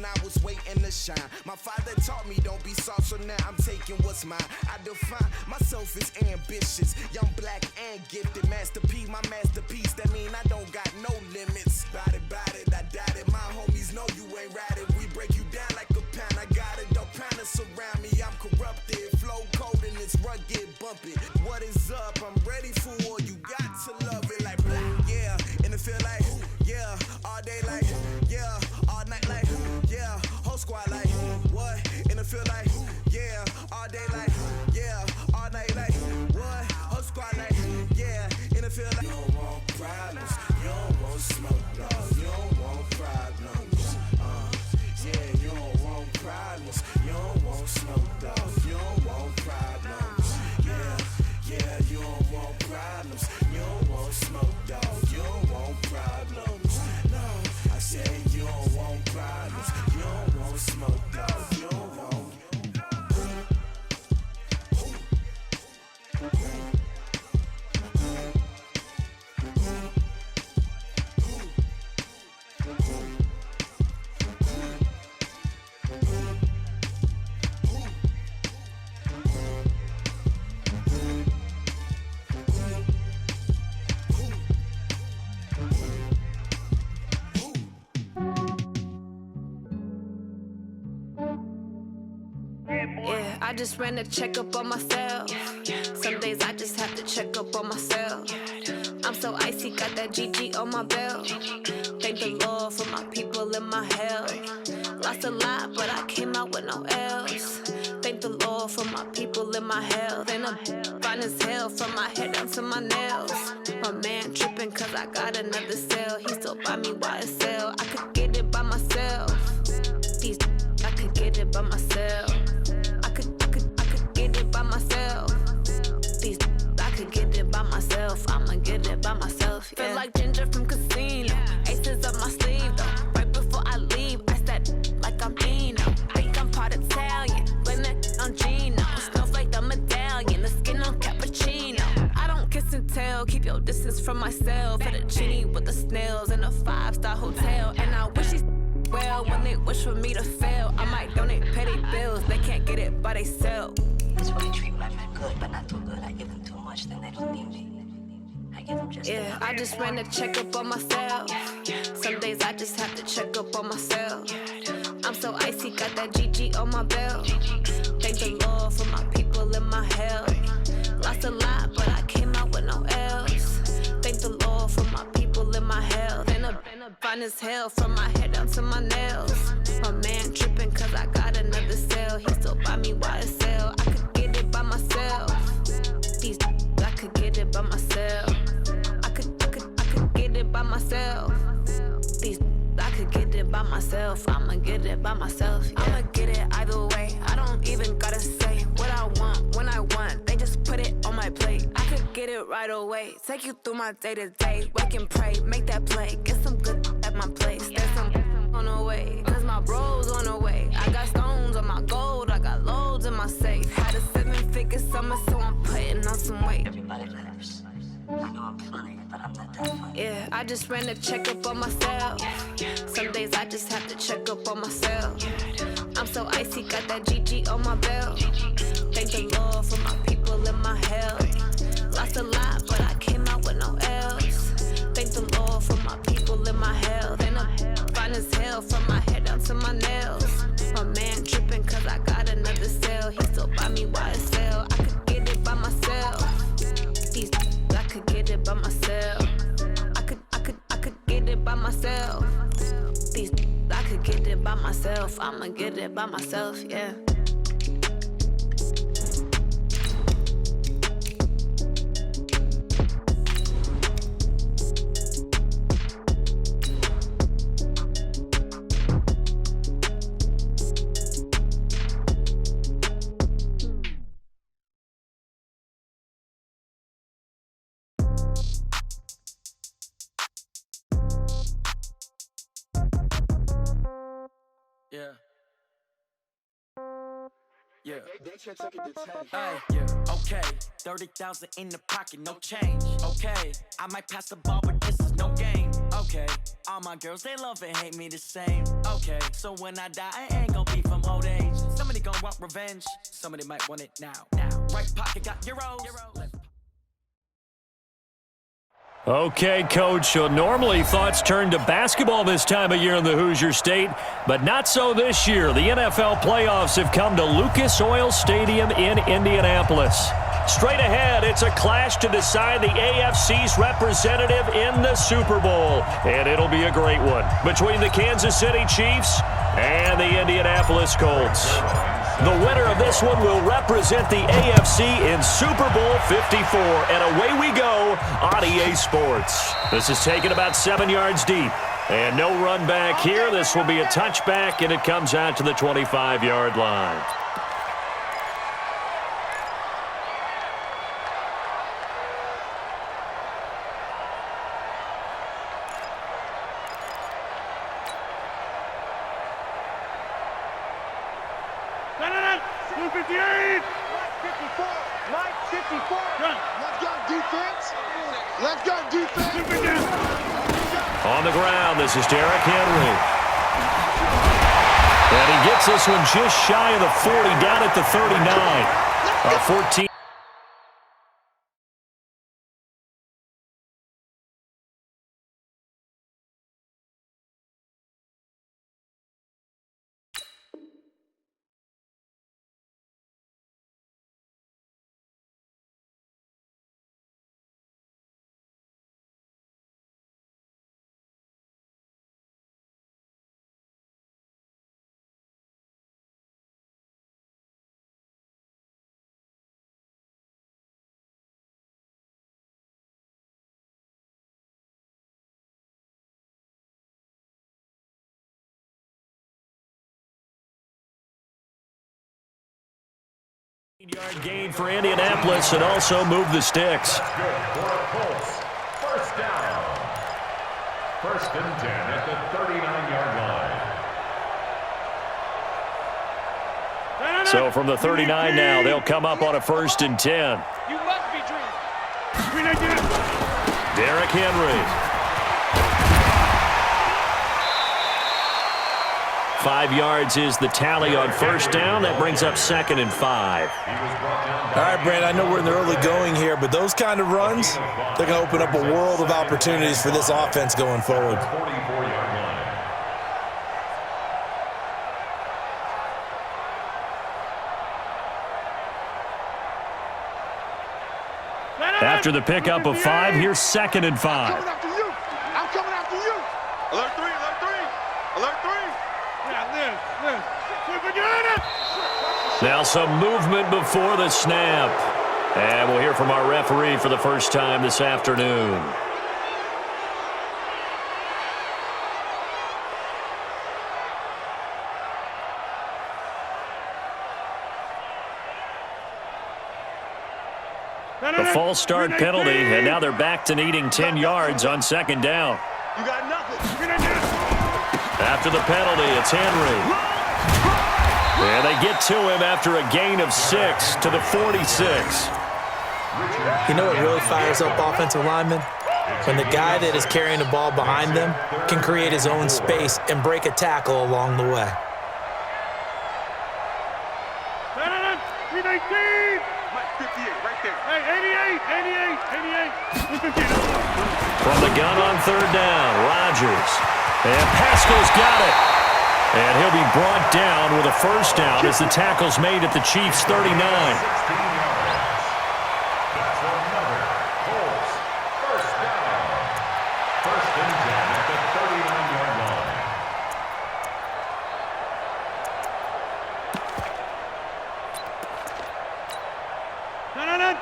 and I was waiting to shine. My father taught me don't be soft, so now I'm taking what's mine. I define myself as ambitious, young, black, and gifted. Master P, my masterpiece, that mean I don't got no limits. Bout it, I doubt it. My homies know you ain't ratted. We break you down like a pound. I got it, don't panic surround me. I'm corrupted, flow cold and it's rugged, bumpy. What is up? I'm ready for war. You got to love it like black, yeah. And it feel like, yeah. All day like, yeah. All night like, yeah. Whole squad like, what? And it feel like, yeah. All day like, yeah. All night like, what? Whole squad like, yeah. And it feel like, you don't want problems. You don't want smoke, dog. You don't want problems. Yeah, you don't want problems. You don't want smoke, dog. You don't want problems. Yeah, you don't want problems. You don't want smoke, dog. You don't want problems. No, I said you don't want problems. You don't want smoke, dog. You don't want. Yeah, I just ran a checkup on myself. Some days I just have to check up on myself. I'm so icy, got that GG on my belt. Thank the Lord for my people in my health. Lost a lot, but I came out with no L's. Thank the Lord for my people in my health. And I'm fine as hell from my head down to my nails. My man tripping cause I got another cell. He still buy me YSL. I could get it by myself. These I could get it by myself. I could get it by myself. These I could get it by myself. I'ma get it by myself. Yeah. Feel like Ginger from Casino. Aces up my sleeve though. Right before I leave, I said like I'm Dino. Think I'm part Italian. Blame that on Gino. Snowflake the medallion. The skin on cappuccino. I don't kiss and tell. Keep your distance from myself. At a genie with the snails in a 5-star hotel. And I wish he's well when they wish for me to fail. I might donate petty bills. They can't get it by theyself. That's why I treat my men good, but not too good. I give them too much, then they don't need me. I give them just yeah, I just ran a checkup on myself. Some days I just have to check up on myself. I'm so icy, got that GG on my belt. Thank the Lord for my people in my health. Lost a lot, but I came out with no L's. Thank the Lord for my people in my health. And I'm fine as hell from my head down to my nails. My man tripping cause I got another cell. He still buy me YSL. I could get it by myself. These I could get it by myself. I could get it by myself. These I could get it by myself. I'ma get it by myself. Yeah. I'ma get it either way. I don't even gotta say what I want when I want. They just put it on my plate. I could get it right away. Take you through my day to day. Wake and pray, make that play. Get some good at my place. There's some on the way. Cause my bro's on the way. I got stones on my gold. I got loads in my safe. Had a 7-figure summer, so I'm putting on some weight. everybody lives. I know I'm funny, but I'm not that funny. Yeah, I just ran a checkup on myself. Some days I just have to check up on myself. I'm so icy, got that GG on my belt. Thank the Lord for my people in my health. Lost a lot, but I came out with no L's. Thank the Lord for my people in my health. And I'm fine as hell from my head down to my nails. My man tripping cause I got another cell. He still buy me YSL. I could get it by myself. These I could get it by myself. I could get it by myself. These I could get it by myself. I'ma get it by myself, yeah. Yeah. Yeah. Yeah. Okay. 30,000 in the pocket, no change. Okay. I might pass the ball, but this is no game, okay. All my girls, they love and hate me the same, okay. So when I die, I ain't gon' be from old age. Somebody gon' want revenge, somebody might want it now. Right pocket got euros, left. Okay, Coach, so normally thoughts turn to basketball this time of year in the Hoosier State, but not so this year. The NFL playoffs have come to Lucas Oil Stadium in Indianapolis. Straight ahead, it's a clash to decide the AFC's representative in the Super Bowl, and it'll be a great one between the Kansas City Chiefs and the Indianapolis Colts. The winner of this one will represent the AFC in Super Bowl 54, and away we go on EA Sports. This is taken about 7 yards deep, and no run back here. This will be a touchback, and it comes out to the 25-yard line. On the ground, this is Derrick Henry. And he gets this one just shy of the 40, down at the 39. 14. Yard gain for Indianapolis and also move the sticks. Good for Colts. First down. First and 10 at the 39-yard line. So from the 39 now, they'll come up on a first and 10. You must be dreaming. Derrick Henry. 5 yards is the tally on first down. That brings up 2nd and 5. All right, Brandon, I know we're in the early going here, but those kind of runs, they're going to open up a world of opportunities for this offense going forward. After the pickup of 5, here's 2nd and 5. I'm coming after you. Alert 3, alert 3. Alert 3. Now some movement before the snap. And we'll hear from our referee for the first time this afternoon. The false start penalty, and now they're back to needing 10 yards on 2nd down. You got nothing. After the penalty, it's Henry. And they get to him after a gain of 6 to the 46. You know what really fires up offensive linemen? When the guy that is carrying the ball behind them can create his own space and break a tackle along the way. From the gun on 3rd down, Rodgers. And Pascal's got it. And he'll be brought down with a first down as the tackle's made at the Chiefs' 39.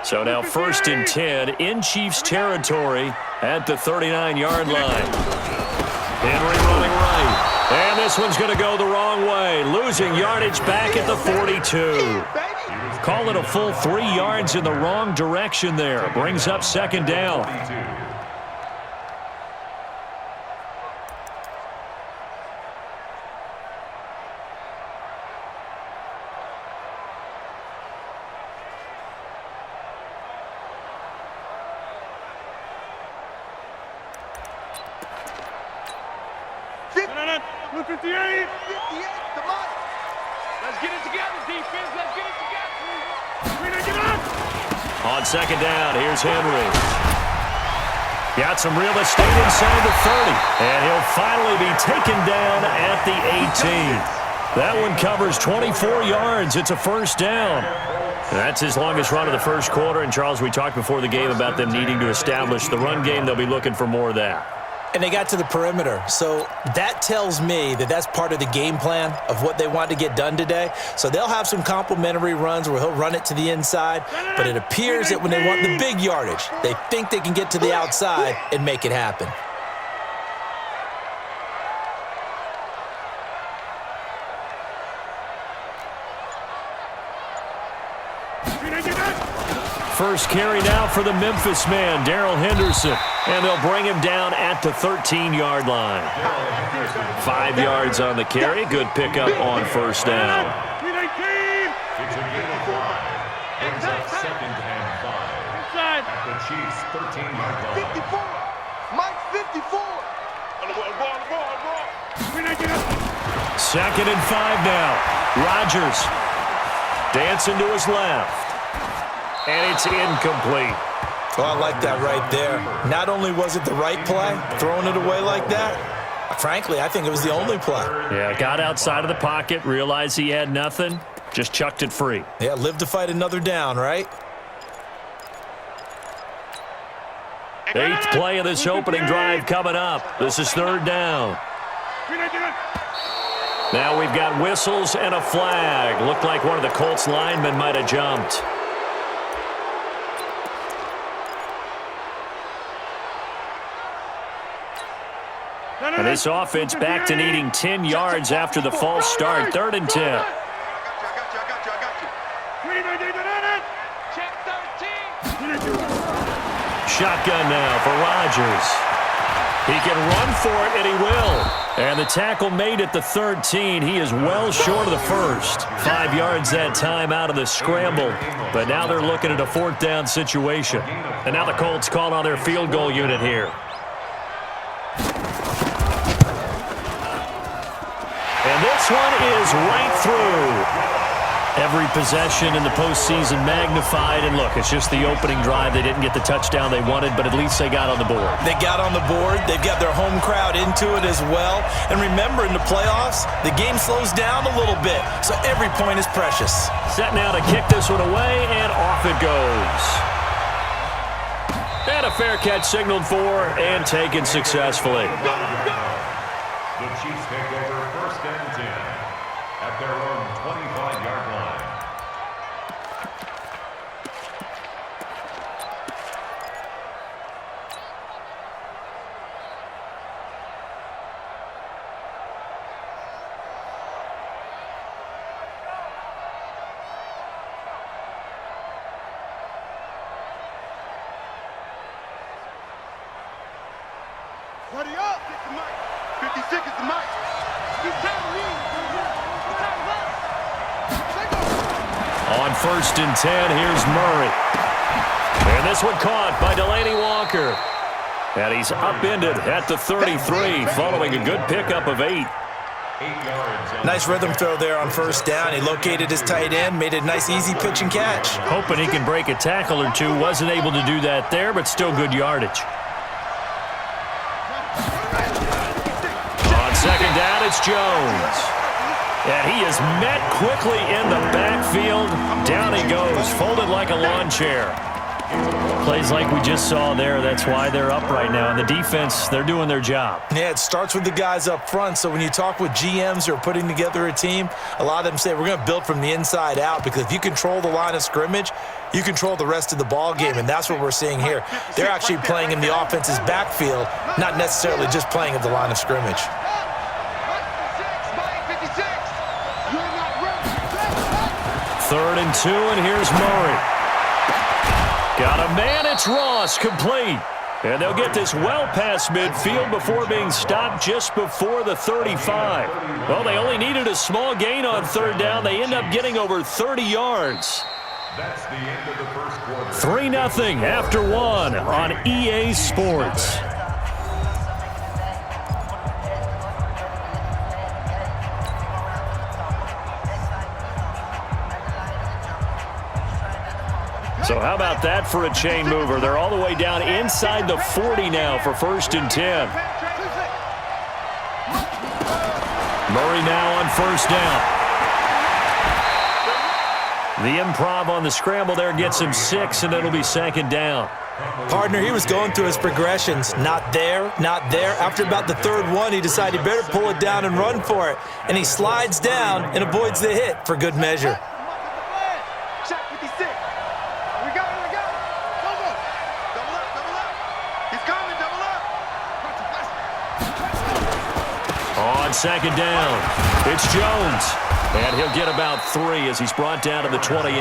So now 1st and 10 in Chiefs territory at the 39-yard line. Henry running right. And this one's going to go the wrong way, losing yardage back at the 42. Call it a full 3 yards in the wrong direction there. Brings up 2nd down. 58, the mic. Let's get it together, defense. Let's get it together. On second down, here's Henry. Got some real estate inside the 30, and he'll finally be taken down at the 18. That one covers 24 yards. It's a first down. That's his longest run of the first quarter. And, Charles, we talked before the game about them needing to establish the run game. They'll be looking for more of that. And they got to the perimeter. So that tells me that that's part of the game plan of what they want to get done today. So they'll have some complimentary runs where he'll run it to the inside. But it appears that when they want the big yardage, they think they can get to the outside and make it happen. First carry now for the Memphis man, Darrell Henderson. And they'll bring him down at the 13-yard line. 5 yards on the carry. Good pickup on first down. It's a gain of 5. Brings up 2nd and 5. At the Chiefs' 13-yard line. 54. Mike, 54. Second and 5 now. Rodgers dancing to his left. And it's incomplete. Oh, I like that right there. Not only was it the right play, throwing it away like that, frankly, I think it was the only play. Yeah, got outside of the pocket, realized he had nothing, just chucked it free. Yeah, live to fight another down, right? 8th play of this opening drive coming up. This is 3rd down. Now we've got whistles and a flag. Looked like one of the Colts linemen might have jumped. And this offense back to needing 10 yards after the false start. 3rd and 10. I got you. Check 13. Shotgun now for Rodgers. He can run for it, and he will. And the tackle made at the 13. He is well short of the first. 5 yards that time out of the scramble. But now they're looking at a 4th down situation. And now the Colts call on their field goal unit here. And this one is right through. Every possession in the postseason magnified. And look, it's just the opening drive. They didn't get the touchdown they wanted, but at least they got on the board. They got on the board. They've got their home crowd into it as well. And remember, in the playoffs, the game slows down a little bit, so every point is precious. Set now to kick this one away, and off it goes. And a fair catch signaled for and taken successfully. The Chiefs take over 1st and 10 at their own 25-yard line. Buddy up. Get the mic. 56 is the mic. On 1st and 10, here's Murray. And this one caught by Delaney Walker. And he's upended at the 33 following a good pickup of 8. 8 yards. Nice rhythm throw there on 1st down. He located his tight end, made a nice easy pitch and catch. Hoping he can break a tackle or two. Wasn't able to do that there, but still good yardage. On 2nd down, it's Jones. And he is met quickly in the backfield. Down he goes, folded like a lawn chair. Plays like we just saw there. That's why they're up right now. And the defense, they're doing their job. Yeah, it starts with the guys up front. So when you talk with GMs who are putting together a team, a lot of them say we're going to build from the inside out, because if you control the line of scrimmage, you control the rest of the ball game, and that's what we're seeing here. They're actually playing in the offense's backfield, not necessarily just playing at the line of scrimmage. 3rd and 2, and here's Murray. Got a man, it's Ross, complete. And they'll get this well past midfield before being stopped just before the 35. Well, they only needed a small gain on 3rd down. They end up getting over 30 yards. That's the end of the first quarter. 3-0 after 1 on EA Sports. So how about that for a chain mover? They're all the way down inside the 40 now for 1st and 10. Murray now on 1st down. The improv on the scramble there gets him 6, and it'll be 2nd down. Partner, he was going through his progressions. Not there, not there. After about the 3rd one, he decided he better pull it down and run for it. And he slides down and avoids the hit for good measure. Check 56. We go. Double up. He's coming, double up. On 2nd down, it's Jones. And he'll get about 3 as he's brought down to the 28.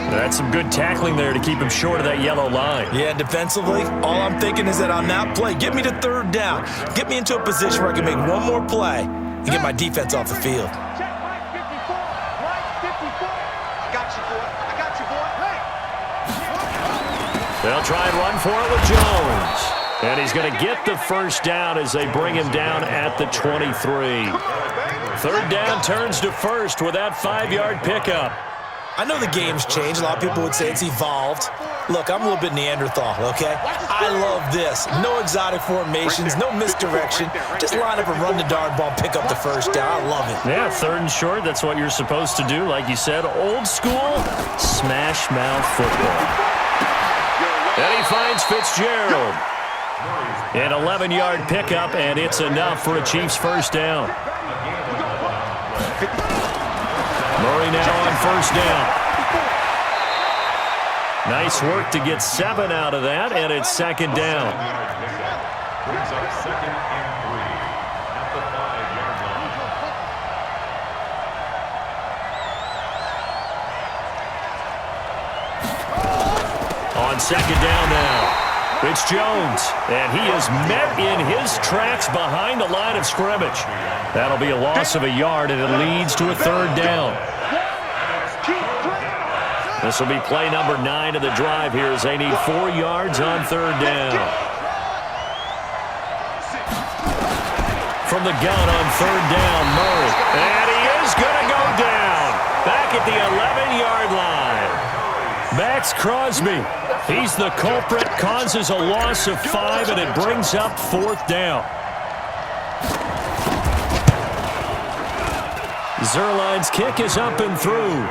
That's some good tackling there to keep him short of that yellow line. Yeah, defensively, all I'm thinking is that on that play, get me to 3rd down. Get me into a position where I can make one more play and get my defense off the field. Check Mike 54. Mike 54. I got you, boy. They'll try and run for it with Jones. And he's going to get the 1st down as they bring him down at the 23. 3rd down turns to 1st with that 5-yard pickup. I know the game's changed. A lot of people would say it's evolved. Look, I'm a little bit Neanderthal, okay? I love this. No exotic formations, no misdirection. Just line up and run the darn ball, pick up the 1st down. I love it. Yeah, 3rd and short, that's what you're supposed to do. Like you said, old school, smash mouth football. And he finds Fitzgerald. An 11-yard pickup, and it's enough for a Chiefs 1st down. Murray now on 1st down. Nice work to get 7 out of that, and it's 2nd down. Brings up 2nd and 3 at the 5-yard line. On 2nd down now, it's Jones, and he is met in his tracks behind the line of scrimmage. That'll be a loss of a yard, and it leads to a 3rd down. This will be play number 9 of the drive here as they need 4 yards on 3rd down. From the gun on 3rd down, Murray. And he is going to go down. Back at the 11-yard line. Max Crosby. He's the culprit, causes a loss of 5, and it brings up 4th down. Zerline's kick is up and through,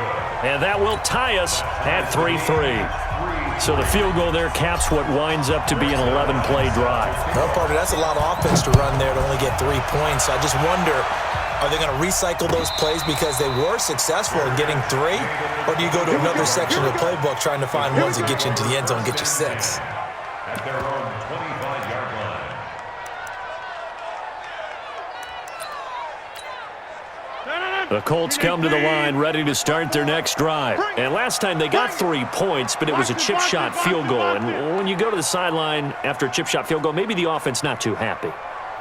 and that will tie us at 3-3. So the field goal there caps what winds up to be an 11-play drive. Well, partner, that's a lot of offense to run there to only get 3 points. I just wonder, are they going to recycle those plays because they were successful in getting 3? Or do you go to another section of the playbook trying to find ones that get you into the end zone and get you 6? At their own 25-yard line. The Colts come to the line ready to start their next drive. And last time they got 3 points, but it was a chip shot field goal. And when you go to the sideline after a chip shot field goal, maybe the offense not too happy.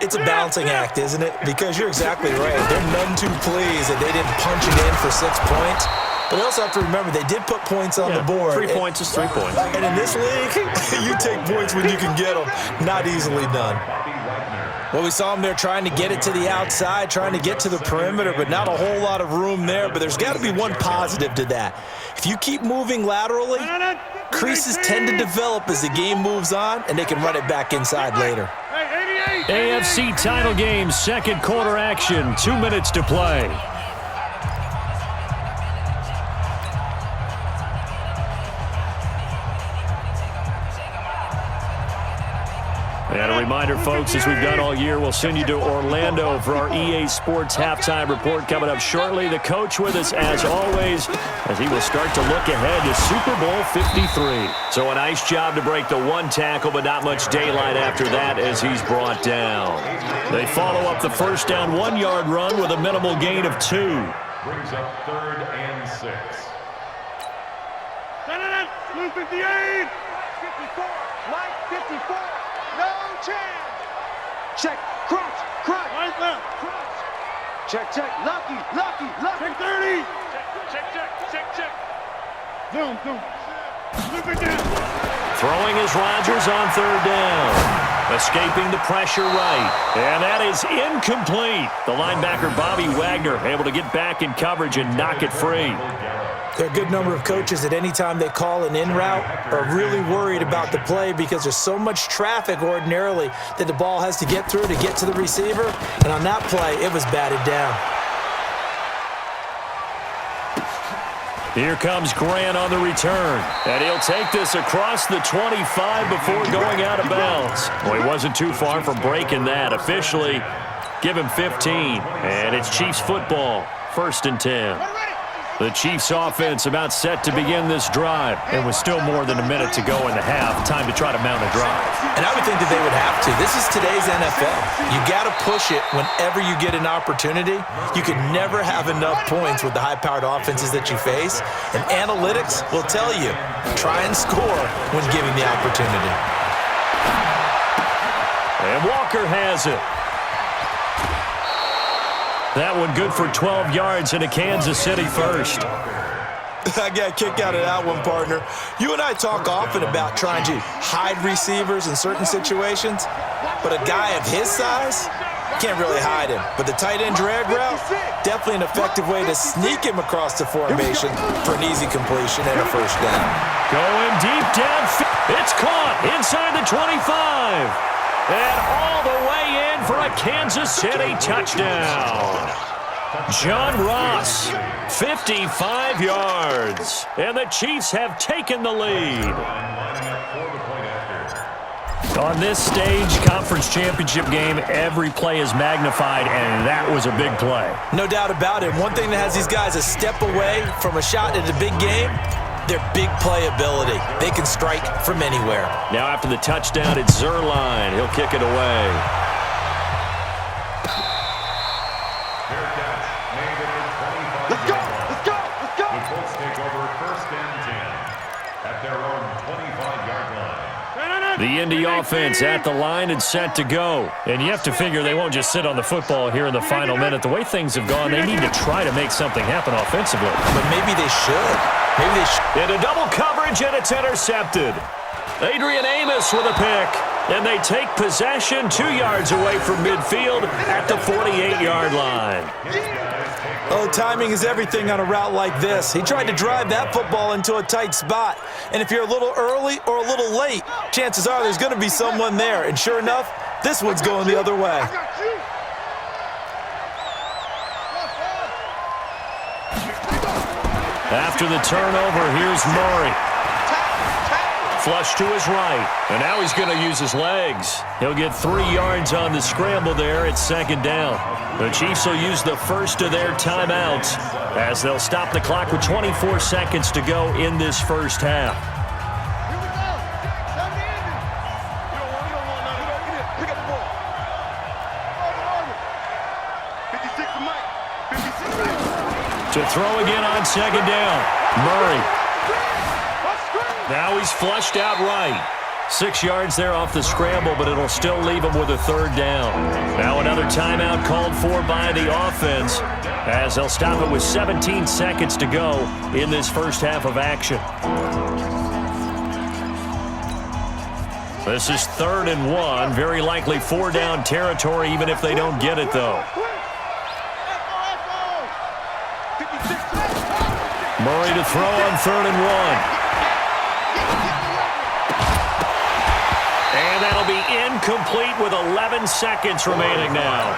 It's a balancing act, isn't it? Because you're exactly right. They're none too pleased that they didn't punch it in for 6 points. But they also have to remember they did put points on the board. 3 points is 3 points. And in this league, you take points when you can get them. Not easily done. Well, we saw them there trying to get it to the outside, trying to get to the perimeter, but not a whole lot of room there. But there's got to be one positive to that. If you keep moving laterally, creases tend to develop as the game moves on, and they can run it back inside later. AFC title game, 2nd quarter action, 2 minutes to play. And a reminder, folks, as we've done all year, we'll send you to Orlando for our EA Sports halftime report coming up shortly. The coach with us, as always, as he will start to look ahead to Super Bowl 53. So a nice job to break the 1 tackle, but not much daylight after that as he's brought down. They follow up the 1st down 1-yard run with a minimal gain of 2. Brings up 3rd and 6. Blue 58. 54. Mike 54. No chance. Check. Crunch. Crunch. Right left. Crunch. Check. Lucky. Check 30. Check. Zoom. Loop it down. Throwing is Rodgers on 3rd down. Escaping the pressure right. And that is incomplete. The linebacker, Bobby Wagner, able to get back in coverage and knock it free. There are a good number of coaches that any time they call an in route are really worried about the play because there's so much traffic ordinarily that the ball has to get through to get to the receiver. And on that play, it was batted down. Here comes Grant on the return. And he'll take this across the 25 before going out of bounds. Well, he wasn't too far from breaking that. Officially, give him 15. And it's Chiefs football, 1st and 10. The Chiefs offense about set to begin this drive. And with still more than a minute to go in the half, time to try to mount a drive. And I would think that they would have to. This is today's NFL. You got to push it whenever you get an opportunity. You can never have enough points with the high-powered offenses that you face. And analytics will tell you, try and score when given the opportunity. And Walker has it. That one good for 12 yards into Kansas City first. I got a kick out of that one, partner. You and I talk often about trying to hide receivers in certain situations, but a guy of his size can't really hide him. But the tight end drag route, definitely an effective way to sneak him across the formation for an easy completion and a first down. Going deep downfield. It's caught inside the 25. And all the way in for a Kansas City touchdown. John Ross, 55 yards. And the Chiefs have taken the lead. On this stage, conference championship game, every play is magnified, and that was a big play. No doubt about it. One thing that has these guys a step away from a shot at a big game, their big playability. They can strike from anywhere. Now after the touchdown, it's Zuerlein. He'll kick it away. Let's go! Let's go! Let's go! The Colts take over 1st and 10 at their own 25-yard line. The Indy offense at the line and set to go. And you have to figure they won't just sit on the football here in the final minute. The way things have gone, they need to try to make something happen offensively. But maybe they should. Maybe they should. Into double coverage, and it's intercepted. Adrian Amos with a pick. And they take possession 2 yards away from midfield at the 48-yard line. Oh, timing is everything on a route like this. He tried to drive that football into a tight spot. And if you're a little early or a little late, chances are there's going to be someone there. And sure enough, this one's going the other way. After the turnover, here's Murray. Flush to his right, and now he's going to use his legs. He'll get 3 yards on the scramble there. It's 2nd down. The Chiefs will use the first of their timeouts as they'll stop the clock with 24 seconds to go in this first half. To throw again on 2nd down. Murray. Now he's flushed out right. 6 yards there off the scramble, but it'll still leave him with a 3rd down. Now another timeout called for by the offense as they'll stop it with 17 seconds to go in this first half of action. This is 3rd and 1. Very likely 4-down territory even if they don't get it, though. Murray to throw on 3rd and 1. And that'll be incomplete with 11 seconds remaining now.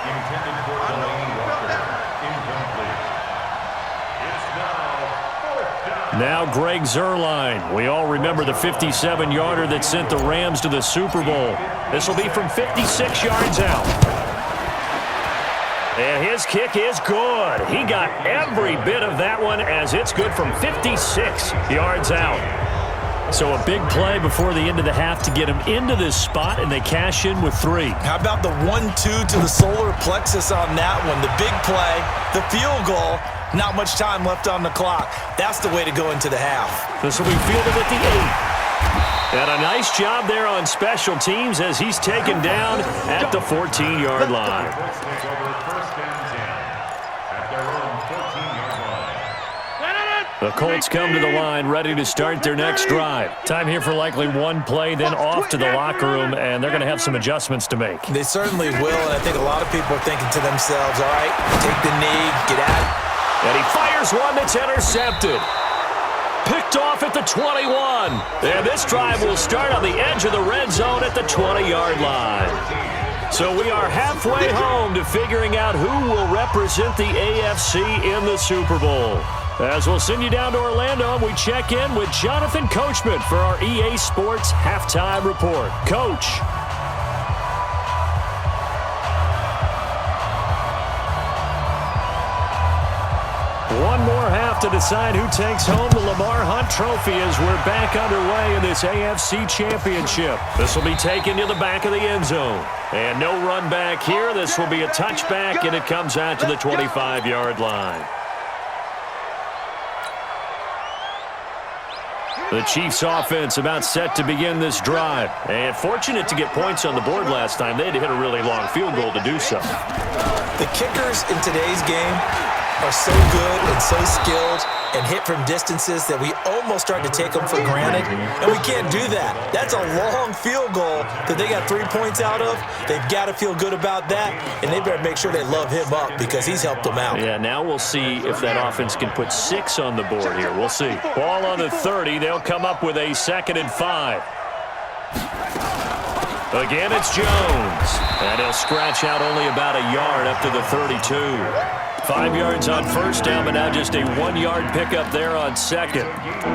Intended for Delaney Walker. Incomplete. It's now 4th down. Now Greg Zuerlein. We all remember the 57-yarder that sent the Rams to the Super Bowl. This will be from 56 yards out. And his kick is good. He got every bit of that one as it's good from 56 yards out. So a big play before the end of the half to get him into this spot, and they cash in with 3. How about the 1-2 to the solar plexus on that one? The big play, the field goal, not much time left on the clock. That's the way to go into the half. This will be fielded at the 8. And a nice job there on special teams as he's taken down at the 14-yard line. Colts take over 1st and 10 at their own 14-yard line. The Colts come to the line, ready to start their next drive. Time here for likely one play, then off to the locker room, and they're going to have some adjustments to make. They certainly will, and I think a lot of people are thinking to themselves, all right, take the knee, get out. And he fires one that's intercepted. Picked off at the 21. And this drive will start on the edge of the red zone at the 20-yard line. So we are halfway home to figuring out who will represent the AFC in the Super Bowl. As we'll send you down to Orlando, we check in with Jonathan Coachman for our EA Sports Halftime Report. Coach. One more half to decide who takes home the Lamar Hunt Trophy as we're back underway in this AFC Championship. This will be taken to the back of the end zone. And no run back here. This will be a touchback, and it comes out to the 25-yard line. The Chiefs offense about set to begin this drive. And fortunate to get points on the board last time. They had to hit a really long field goal to do so. The kickers in today's game are so good and so skilled and hit from distances that we almost start to take them for granted, and we can't do that. That's a long field goal that they got 3 points out of. They've got to feel good about that, and they better make sure they love him up because he's helped them out. Yeah, now we'll see if that offense can put 6 on the board here. We'll see. Ball on the 30. They'll come up with a 2nd and 5. Again, it's Jones. And he'll scratch out only about a yard up to the 32. 5 yards on first down, but now just a 1-yard pickup there on second.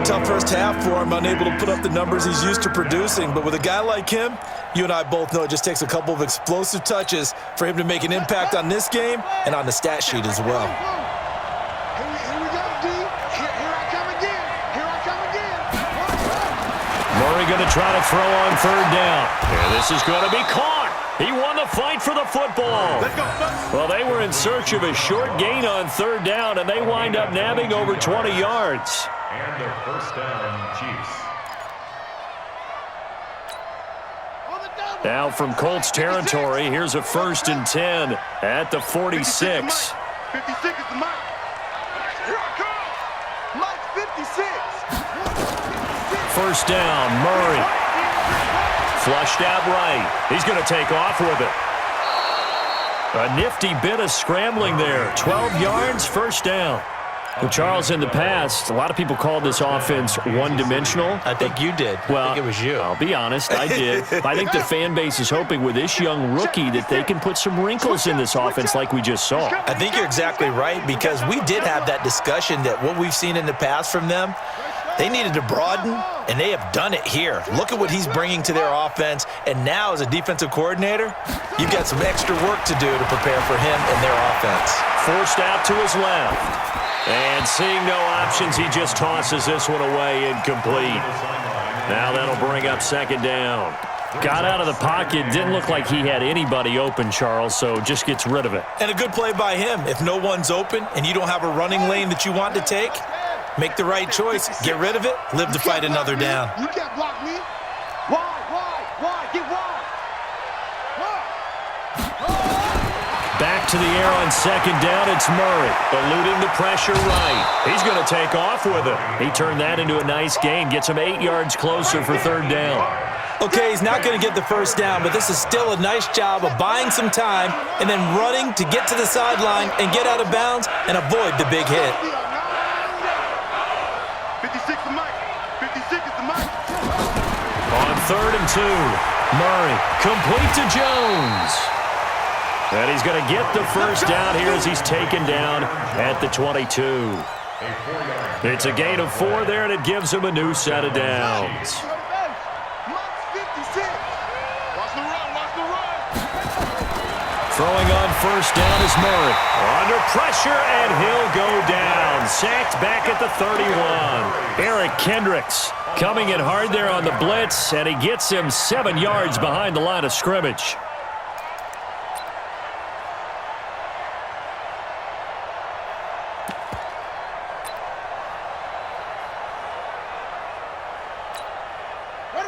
Tough first half for him, unable to put up the numbers he's used to producing. But with a guy like him, you and I both know it just takes a couple of explosive touches for him to make an impact on this game and on the stat sheet as well. Here we go, D. Here I come again. Here I come again. Murray going to try to throw on 3rd down. And this is going to be caught. He won the fight for the football. Well, they were in search of a short gain on 3rd down, and they wind up nabbing over 20 yards. And their first down, Chiefs. Now from Colts territory, here's a 1st and 10 at the 46. 56 is the mark. Here I come. Mike 56. 1st down, Murray. Flushed out right. He's going to take off with it. A nifty bit of scrambling there. 12 yards, 1st down. Well, Charles, in the past, a lot of people called this offense one-dimensional. I think you did. Well, I think it was you. I'll be honest, I did. I think the fan base is hoping with this young rookie that they can put some wrinkles in this offense like we just saw. I think you're exactly right because we did have that discussion that what we've seen in the past from them, they needed to broaden, and they have done it here. Look at what he's bringing to their offense, and now as a defensive coordinator, you've got some extra work to do to prepare for him and their offense. Forced out to his left. And seeing no options, he just tosses this one away incomplete. Now that'll bring up 2nd down. Got out of the pocket. Didn't look like he had anybody open, Charles, so just gets rid of it. And a good play by him. If no one's open and you don't have a running lane that you want to take, make the right choice. Get rid of it. Live to fight another down. You can't block me. Why? Get wide. Back to the air on 2nd down. It's Murray, eluding the pressure right. He's going to take off with it. He turned that into a nice gain. Gets him 8 yards closer for 3rd down. Okay, he's not going to get the 1st down, but this is still a nice job of buying some time and then running to get to the sideline and get out of bounds and avoid the big hit. 56 is Mike. 56 is the Mike. On 3rd and 2, Murray complete to Jones. And he's going to get the 1st down here as he's taken down at the 22. It's a gain of 4 there, and it gives him a new set of downs. Throwing on 1st down is Murray. Under pressure, and he'll go down. Sacked back at the 31. Eric Kendricks coming in hard there on the blitz, and he gets him 7 yards behind the line of scrimmage.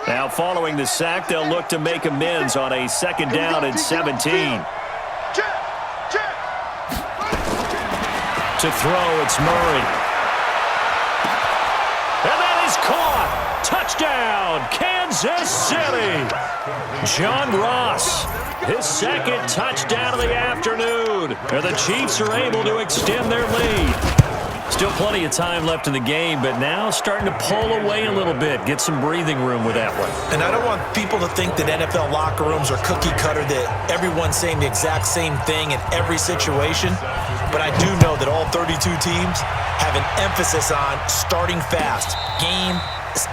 Now following the sack, they'll look to make amends on a 2nd down and 17. To throw, it's Murray. is caught. Touchdown, Kansas City. John Ross, his second touchdown of the afternoon. And the Chiefs are able to extend their lead. Still plenty of time left in the game, but now starting to pull away a little bit, get some breathing room with that one. And I don't want people to think that NFL locker rooms are cookie cutter, that everyone's saying the exact same thing in every situation. But I do know that all 32 teams have an emphasis on starting fast. Game,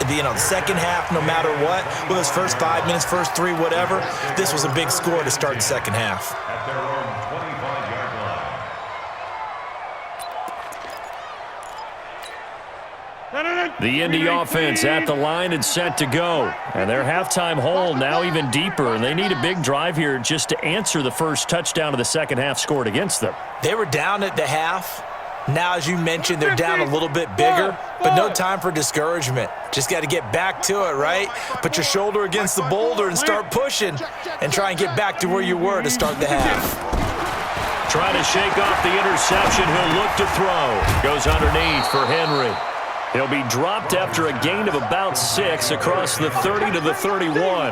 the second half, no matter what, with those first 5 minutes, first 3, whatever, this was a big score to start the second half. At their own 25-yard line. The Indy offense at the line and set to go. And their halftime hole now even deeper, and they need a big drive here just to answer the first touchdown of the second half scored against them. They were down at the half. Now, as you mentioned, they're down a little bit bigger, but no time for discouragement. Just got to get back to it, right? Put your shoulder against the boulder and start pushing and try and get back to where you were to start the half. Trying to shake off the interception. He'll look to throw. Goes underneath for Henry. He'll be dropped after a gain of about 6 across the 30 to the 31.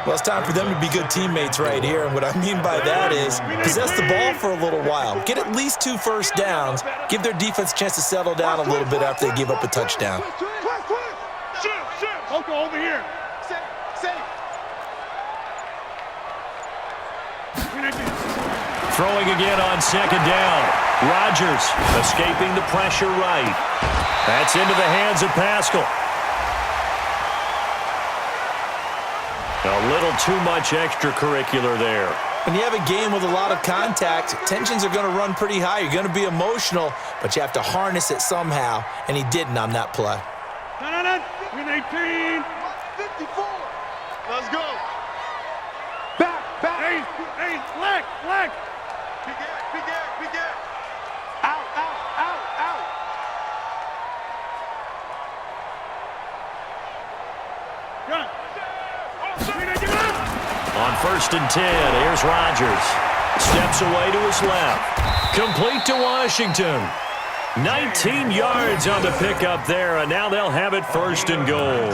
Well, it's time for them to be good teammates right here. And what I mean by that is possess the ball for a little while. Get at least 2 first downs. Give their defense a chance to settle down a little bit after they give up a touchdown. Okay, over here. Throwing again on second down. Rodgers escaping the pressure right. That's into the hands of Pascal. A little too much extracurricular there. When you have a game with a lot of contact, tensions are going to run pretty high. You're going to be emotional, but you have to harness it somehow, and he didn't on that play. Win 18. 54. Let's go. Back. Hey, leg. Big gap. Out. On 1st and 10, here's Rodgers. Steps away to his left. Complete to Washington. 19 yards on the pickup there, and now they'll have it 1st and goal.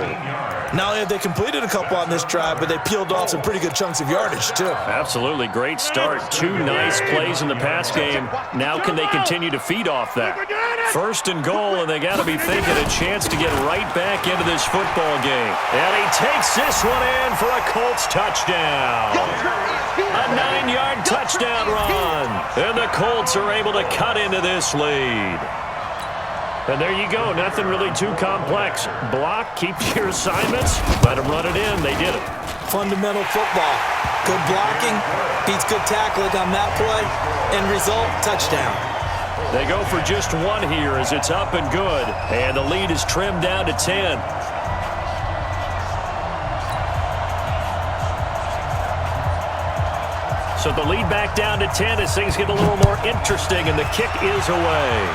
Not only have they completed a couple on this drive, but they peeled off some pretty good chunks of yardage, too. Absolutely. Great start. 2 nice plays in the pass game. Now can they continue to feed off that? 1st and goal, and they got to be thinking a chance to get right back into this football game. And he takes this one in for a Colts touchdown. A 9-yard touchdown run. And the Colts are able to cut into this lead. And there you go. Nothing really too complex. Block, keep your assignments, let them run it in. They did it. Fundamental football. Good blocking, beats good tackling on that play. End result, touchdown. They go for just 1 here as it's up and good. And the lead is trimmed down to 10. So the lead back down to 10 as things get a little more interesting, and the kick is away.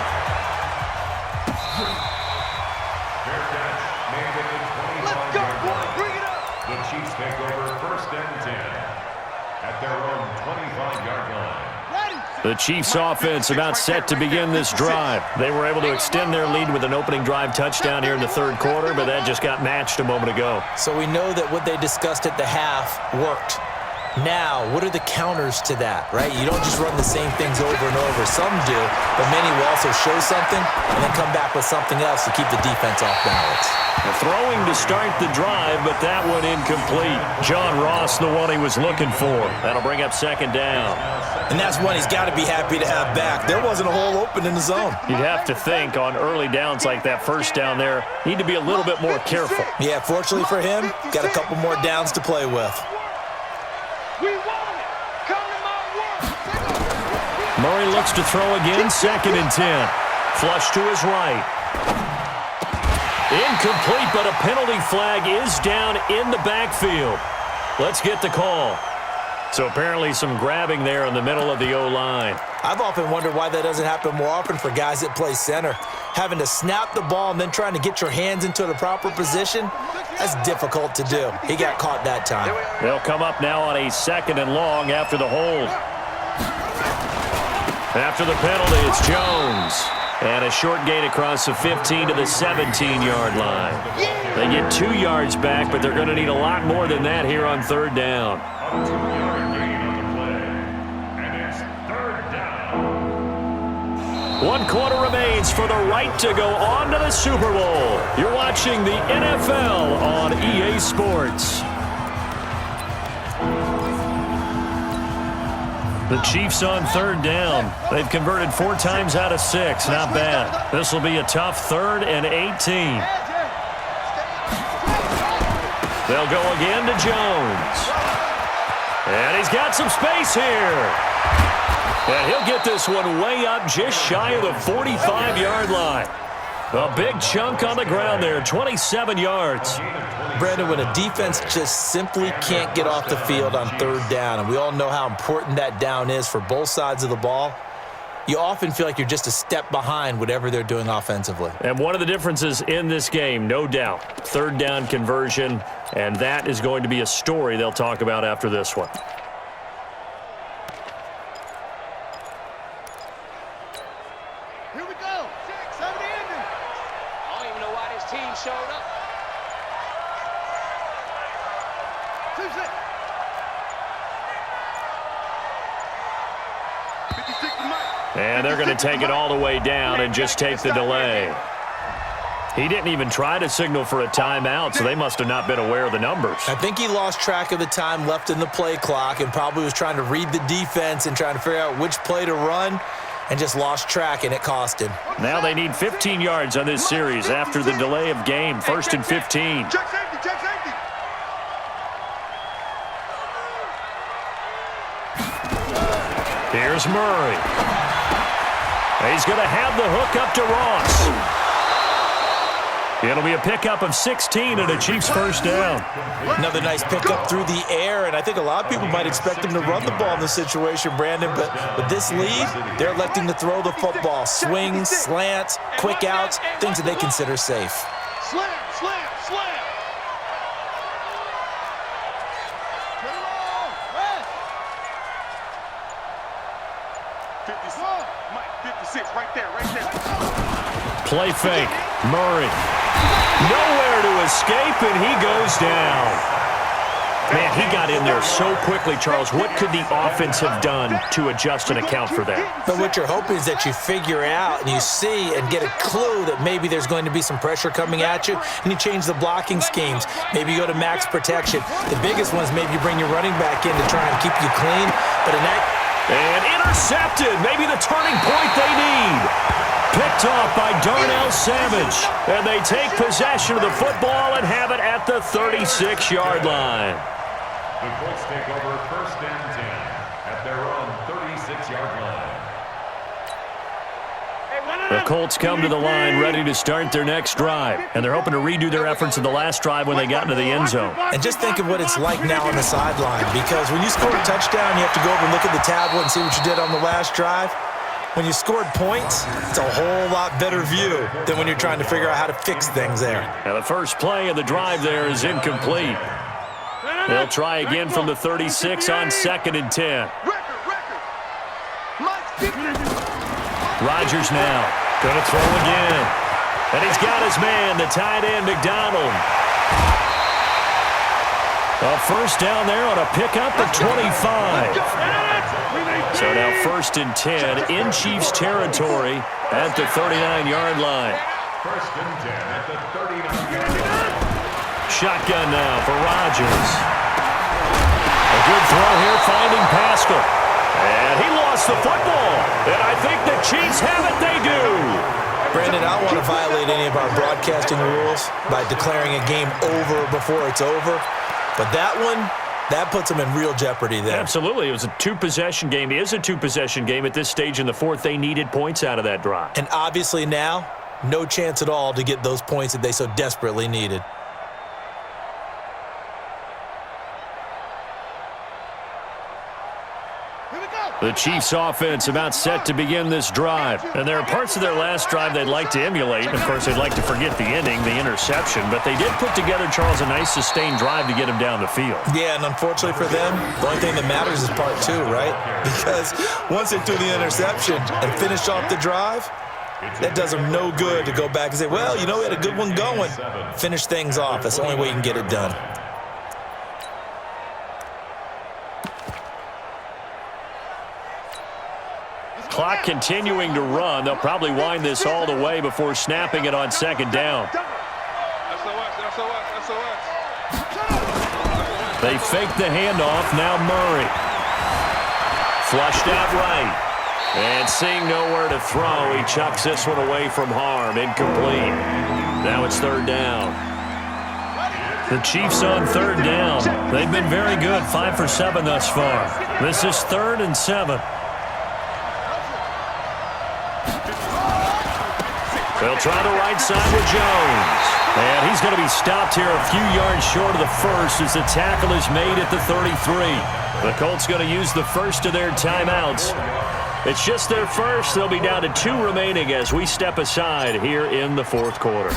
The Chiefs take over 1st and 10 at their own 25-yard line. The Chiefs offense about set to begin this drive. They were able to extend their lead with an opening drive touchdown here in the 3rd quarter, but that just got matched a moment ago. So we know that what they discussed at the half worked. Now, what are the counters to that, right? You don't just run the same things over and over. Some do, but many will also show something and then come back with something else to keep the defense off balance. Throwing to start the drive, but that one incomplete. John Ross, the one he was looking for. That'll bring up 2nd down. And that's one he's got to be happy to have back. There wasn't a hole open in the zone. You'd have to think on early downs like that 1st down there, need to be a little bit more careful. Yeah, fortunately for him, got a couple more downs to play with. Murray looks to throw again, 2nd and 10. Flush to his right. Incomplete, but a penalty flag is down in the backfield. Let's get the call. So apparently some grabbing there in the middle of the O-line. I've often wondered why that doesn't happen more often for guys that play center. Having to snap the ball and then trying to get your hands into the proper position, that's difficult to do. He got caught that time. They'll come up now on a 2nd and long after the hold. After the penalty, it's Jones. And a short gain across the 15 to the 17-yard line. They get 2 yards back, but they're going to need a lot more than that here on third down. A 2-yard gain on the play. And it's third down. 1 quarter remains for the right to go on to the Super Bowl. You're watching the NFL on EA Sports. The Chiefs on third down. They've converted 4 times out of 6. Not bad. This will be a tough 3rd and 18. They'll go again to Jones. And he's got some space here. And he'll get this one way up just shy of the 45-yard line. A big chunk on the ground there, 27 yards. Brandon, when a defense just simply can't get off the field on third down, and we all know how important that down is for both sides of the ball, you often feel like you're just a step behind whatever they're doing offensively. And one of the differences in this game, no doubt, third down conversion, and that is going to be a story they'll talk about after this one. Here we go. 6, 7, ending. I don't even know why this team showed up. 2, 6. 56 to Mike. And they're going to take it all the way down and just take the delay. He didn't even try to signal for a timeout, so they must have not been aware of the numbers. I think he lost track of the time left in the play clock and probably was trying to read the defense and trying to figure out which play to run and just lost track, and it cost him. Now they need 15 yards on this series after the delay of game. 1st and 15. Check safety, check safety. Here's Murray. He's going to have the hook up to Ross. It'll be a pickup of 16 and a Chiefs first down. Another nice pickup through the air, and I think a lot of people might expect him to run the ball in this situation, Brandon, but with this lead, they're electing to throw the football. Swings, slants, quick outs, things that they consider safe. Slam, slam, slam. Turn it on. Rest. 56. Mike, 56, right there, right there. Play fake. Murray. Nowhere to escape, and he goes down. Man, he got in there so quickly, Charles. What could the offense have done to adjust and account for that? But what you're hoping is that you figure out and you see and get a clue that maybe there's going to be some pressure coming at you, and you change the blocking schemes. Maybe you go to max protection. The biggest one is maybe you bring your running back in to try and keep you clean. But in that... And intercepted. Maybe the turning point they need. Picked off by Darnell Savage. And they take possession of the football and have it at the 36-yard line. The Colts take over 1st and 10 at their own 36-yard line. The Colts come to the line ready to start their next drive. And they're hoping to redo their efforts in the last drive when they got into the end zone. And just think of what it's like now on the sideline, because when you score a touchdown, you have to go over and look at the tablet and see what you did on the last drive. When you scored points, it's a whole lot better view than when you're trying to figure out how to fix things there. Now the first play of the drive there is incomplete. They'll try again from the 36 on 2nd and 10. Rodgers now going to throw again. And he's got his man, the tight end, McDonald. A first down there on a pickup at 25. So now 1st and 10 in Chiefs territory at the 39-yard line. 1st and 10 at the 39-yard line. Shotgun now for Rodgers. A good throw here finding Pascal. And he lost the football. And I think the Chiefs have it. They do. Brandon, I don't want to violate any of our broadcasting rules by declaring a game over before it's over. But that one, that puts them in real jeopardy there. Absolutely. It was a 2-possession game. It is a 2-possession game at this stage in the 4th. They needed points out of that drive. And obviously now, no chance at all to get those points that they so desperately needed. The Chiefs offense about set to begin this drive. And there are parts of their last drive they'd like to emulate. Of course, they'd like to forget the ending, the interception. But they did put together, Charles, a nice sustained drive to get him down the field. Yeah, and unfortunately for them, the only thing that matters is part 2, right? Because once they threw the interception and finished off the drive, That does them no good to go back and say, well, you know, we had a good one going. Finish things off. That's the only way you can get it done. Clock continuing to run. They'll probably wind this all the way before snapping it on second down. They fake the handoff. Now Murray. Flushed out right. And seeing nowhere to throw, he chucks this one away from harm. Incomplete. Now it's third down. The Chiefs on third down. They've been very good, 5 for 7 thus far. This is 3rd and 7. They'll try the right side with Jones. And he's going to be stopped here a few yards short of the first as the tackle is made at the 33. The Colts going to use the first of their timeouts. It's just their first. They'll be down to 2 remaining as we step aside here in the fourth quarter.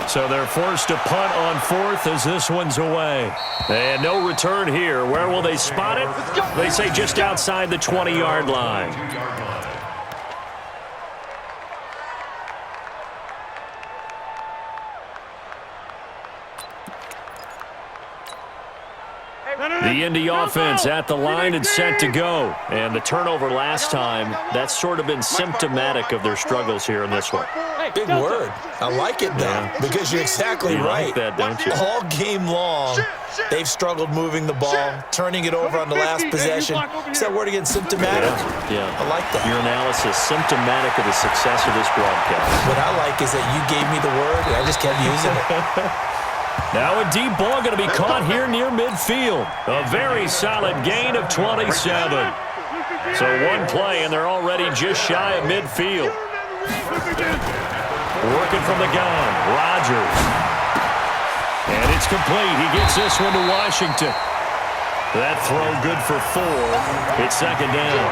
So they're forced to punt on 4th as this one's away. And no return here. Where will they spot it? They say just outside the 20-yard line. The Indy offense at the line and set to go. And the turnover last time, that's sort of been symptomatic of their struggles here in this one. Big word. I like it, though, because you're exactly right. Like that, don't you? All game long, they've struggled moving the ball, turning it over on the last possession. Is that word again, symptomatic? Yeah. I like that. Your analysis, symptomatic of the success of this broadcast. What I like is that you gave me the word, and I just kept using it. Now a deep ball going to be caught here near midfield. A very solid gain of 27. So one play, and they're already just shy of midfield. Working from the gun, Rodgers. And it's complete. He gets this one to Washington. That throw good for 4. It's second down.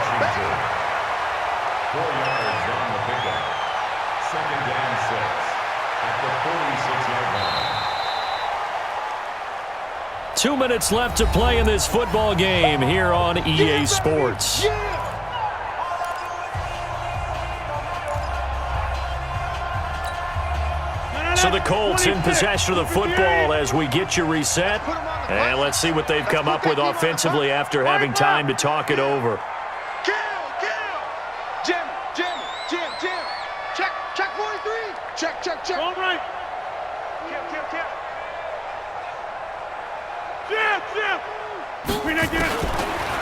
4 yards on the pickup. Second down 6 at the 46-yard line. 2 minutes left to play in this football game here on EA Sports. So the Colts in possession of the football as we get you reset. And let's see what they've come up with offensively after having time to talk it over. Jim. Check 43. Check. All right. Jim.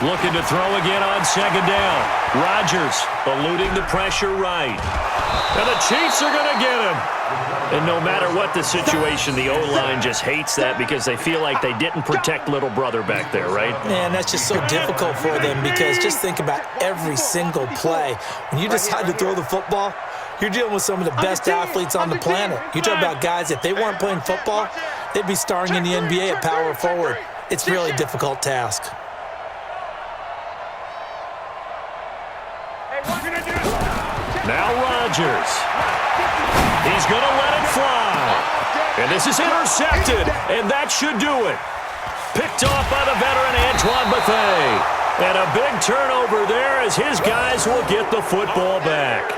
Looking to throw again on second down. Rodgers eluding the pressure right. And the Chiefs are going to get him. And no matter what the situation, the O-line just hates that because they feel like they didn't protect little brother back there, right? Man, that's just so difficult for them because just think about every single play. When you decide to throw the football, you're dealing with some of the best athletes on the planet. You talk about guys, if they weren't playing football, they'd be starring in the NBA at power forward. It's a really difficult task. Now Rodgers. He's going to let it fly. And this is intercepted, and that should do it. Picked off by the veteran Antoine Bethea. And a big turnover there as his guys will get the football back.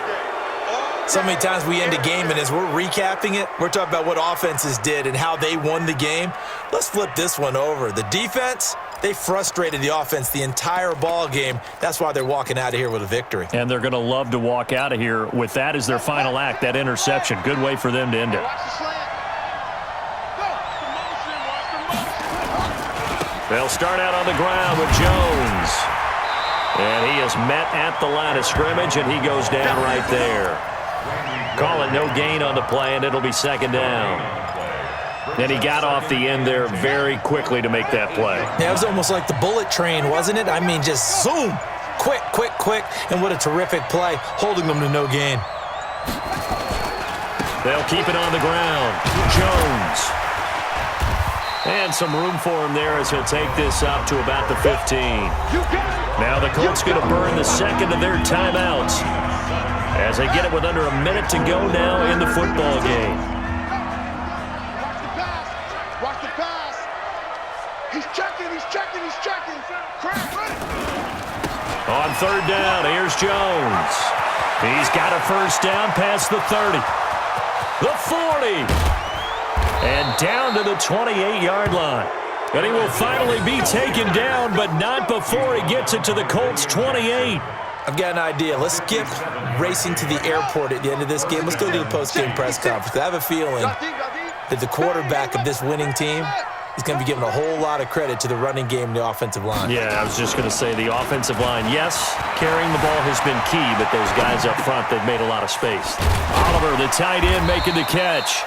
So many times we end a game, and as we're recapping it, we're talking about what offenses did and how they won the game. Let's flip this one over. The defense, they frustrated the offense the entire ball game. That's why they're walking out of here with a victory. And they're going to love to walk out of here with that as their final act, that interception. Good way for them to end it. They'll start out on the ground with Jones. And he is met at the line of scrimmage, and he goes down right there. Call it no gain on the play, and it'll be second down. And he got off the end there very quickly to make that play. Yeah, it was almost like the bullet train, wasn't it? I mean, just zoom, quick, and what a terrific play, holding them to no gain. They'll keep it on the ground. Jones. And some room for him there as he'll take this up to about the 15. Now the Colts going to burn the second of their timeouts as they get it with under a minute to go now in the football game. Watch the pass. He's checking. On third down, here's Jones. He's got a first down past the 30, the 40, and down to the 28-yard line. And he will finally be taken down, but not before he gets it to the Colts' 28. I've got an idea. Let's skip racing to the airport at the end of this game. Let's go to the post-game press conference. I have a feeling that the quarterback of this winning team is going to be given a whole lot of credit to the running game and the offensive line. Yeah, I was just going to say the offensive line, yes, carrying the ball has been key, but those guys up front, they've made a lot of space. Oliver, the tight end, making the catch.